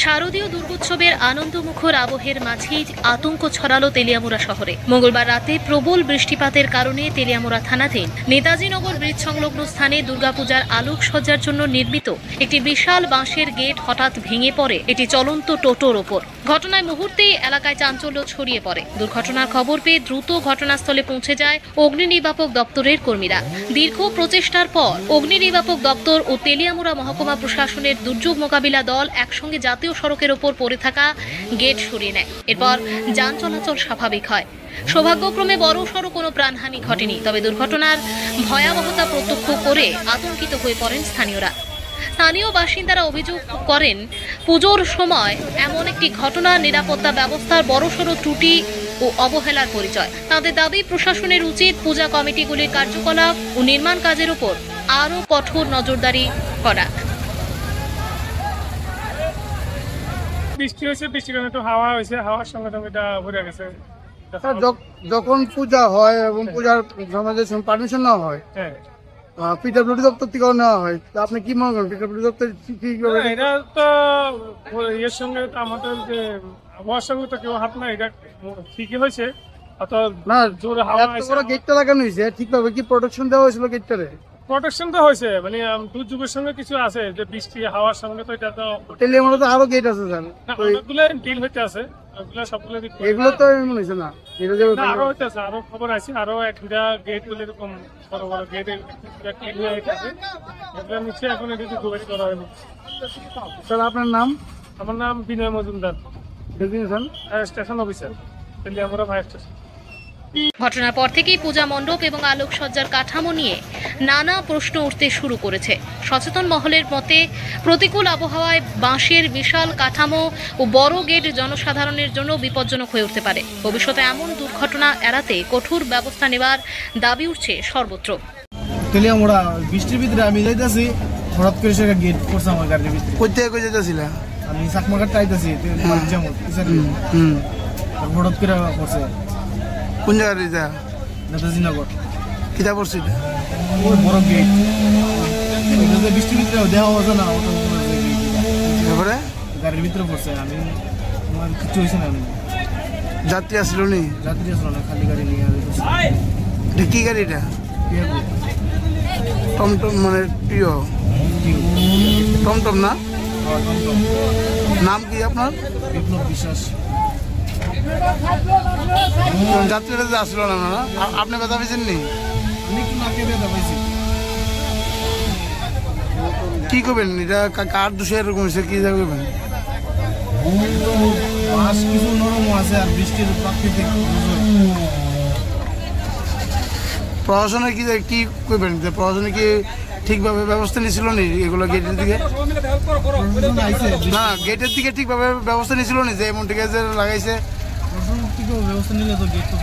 শারদীয় দুর্গোৎসবের আনন্দমুখর আবহের মাঝেই আতঙ্ক ছড়ালো তেলিয়ামুড়া শহরে। মঙ্গলবার রাতে প্রবল বৃষ্টিপাতের কারণে তেলিয়ামুড়া থানাধীন নেতাজিনগর ব্রিজ সংলগ্ন স্থানে দুর্গাপূজার আলোকসজ্জার জন্য নির্মিত একটি বিশাল বাঁশের গেট হঠাৎ ভেঙে পড়ে এটি চলন্ত টোটোর ওপর। ঘটনায় মুহূর্তেই এলাকায় চাঞ্চল্য ছড়িয়ে পড়ে। দুর্ঘটনার খবর পেয়ে দ্রুত ঘটনাস্থলে পৌঁছে যায় অগ্নি নির্বাপক দপ্তরের কর্মীরা। দীর্ঘ প্রচেষ্টার পর অগ্নি নির্বাপক দপ্তর ও তেলিয়ামুড়া মহকুমা প্রশাসনের দুর্যোগ মোকাবিলা দল একসঙ্গে জাতীয় সড়কের ওপর পড়ে থাকা গেট সরিয়ে নেয়। এরপর যান চলাচল স্বাভাবিক হয়। সৌভাগ্যক্রমে বড়সড় কোনো প্রাণহানি ঘটেনি, তবে দুর্ঘটনার ভয়াবহতা প্রত্যক্ষ করে আতঙ্কিত হয়ে পড়েন স্থানীয়রা। স্থানীয় বাসিন্দারা অভিযোগ করেন, পুজোর সময় এমন একটি ঘটনা নিরাপত্তা ব্যবস্থার বড়সড় ত্রুটি ও অবহেলার পরিচয়। তাদের দাবি, প্রশাসনের উচিত পূজা কমিটিগুলির কার্যকলাপ ও নির্মাণ কাজের উপর আরও কঠোর নজরদারি করা। বৃষ্টি হয়েছে, বৃষ্টির কারণে একটু হাওয়া হয়েছে, হাওয়ার সঙ্গে সঙ্গে এটা ভরে গেছে। যখন পূজা হয় এবং পূজার পারমিশন নেওয়া হয়, পিডব্লিউডি দপ্তর থেকে নেওয়া হয়, তো আপনি কি মনে করেন পিডব্লিউডি দপ্তর কি করে? এটা তো এর সঙ্গে আমাদের যে আবহাওয়ার সঙ্গে তো কেউ হাত না, এটা ঠিকই হয়েছে। না, জোরে হাওয়া গেটটা লাগানো হয়েছে ঠিকভাবে, কি প্রোটেকশন দেওয়া হয়েছিল গেটটারে? প্রোটেকশন তো হয়েছে, মানে দুর্যোগের সঙ্গে কিছু আছে যে বৃষ্টি হাওয়ার সঙ্গে, তো এটা তো তেলিয়ামুড়াতে আরো গেট আছে স্যার, অনেকগুলো ডিল হইতে আছে, সবগুলো এগুলো তো মনে হচ্ছে না, আরো হইতে আছে, আরো খবর আছে, আরো এক দুটা গেট গুলো এরকম বড় বড় গেট ক্লিন হয়ে আছে, এগুলো নিচে এখন এটা যোগাযোগ করা হয়নি। স্যার আপনার নাম? আমার নাম Binoy Majumdar, station officer, Teliamura fire station. ঘটনার পর থেকেই পূজা মণ্ডপ এবং আলোকসজ্জার কাঠামো নিয়ে নানা প্রশ্ন উঠতে শুরু করেছে। সচেতন মহলের মতে, প্রতিকূল আবহাওয়ায় বাঁশের বিশাল কাঠামো ও বড় গেট জনসাধারণের জন্য বিপজ্জনক হয়ে উঠতে পারে। ভবিষ্যতে এমন দুর্ঘটনা এড়াতে কঠোর ব্যবস্থা নেওয়ার দাবি উঠছে সর্বত্র। তেলিয়ামুড়া বৃষ্টির ভিতরে আমি যাইতেছি, হঠাৎ করে সে গেট করছে আমার গাড়ির ভিতরে। কই থেকে যেতেছিল? আমি চাকমাঘাট চাইতেছি, হঠাৎ করে করছে। কোন জায়গায় এটা? নেতাজিনগর। কিতা পড়ছিল? ওই বড় গেট, এটা বৃষ্টির ভিতরে দেওয়া হতো না, তারপরে গাড়ির ভিতরে পড়ছে। আমি কিছু হয়েছে না। আমি যাত্রী আসলো নি? যাত্রী আসলো না, খালি গাড়ি নিয়ে। এটা কি গাড়ি? এটা টমটম, মানে প্রিয় টমটম না? নাম কি আপনার? বিপ্লব বিশ্বাস। যাত্রীরা আসলো না, আপনি ব্যথা পেয়েছেন নি? কি করবেন এটা? কার দোষে এরকম হয়েছে, কি করবেন? কিছু নরম আছে আর বৃষ্টির প্রাকৃতিক। প্রশাসনে কি করবেন? প্রশাসনে কি ঠিকভাবে ব্যবস্থা নিয়েছিল নি এগুলো গেটের দিকে? না, গেটের দিকে ঠিকভাবে ব্যবস্থা নিয়েছিল নি যে এমন ঠিক আছে লাগাইছে? ব্যবস্থা নিলে তো গেট তো